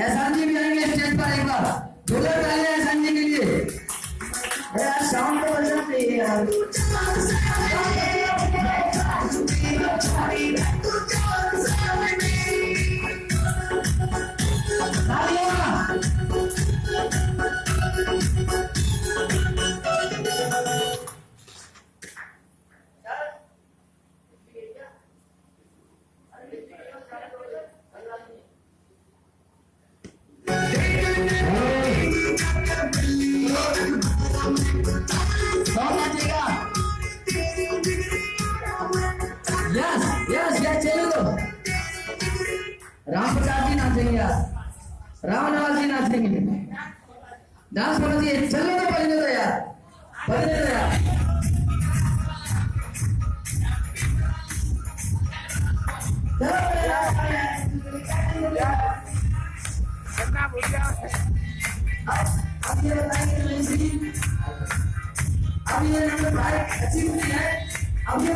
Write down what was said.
एहसान जी भी आएंगे स्टेज पर एक बार। जोरदार तालियां एहसान जी के लिए। यार साउंड तो बजना चाहिए यार। यस यस यस चलो राम प्रसाद जी नाचेंगे यार, राम नवाज जी नाचेंगे। डांस करना चाहिए। चलो तो बजने दो यार, बजने दो यार। अब ये बताइए, अब ये नंबर 5 अच्छी है। अब ये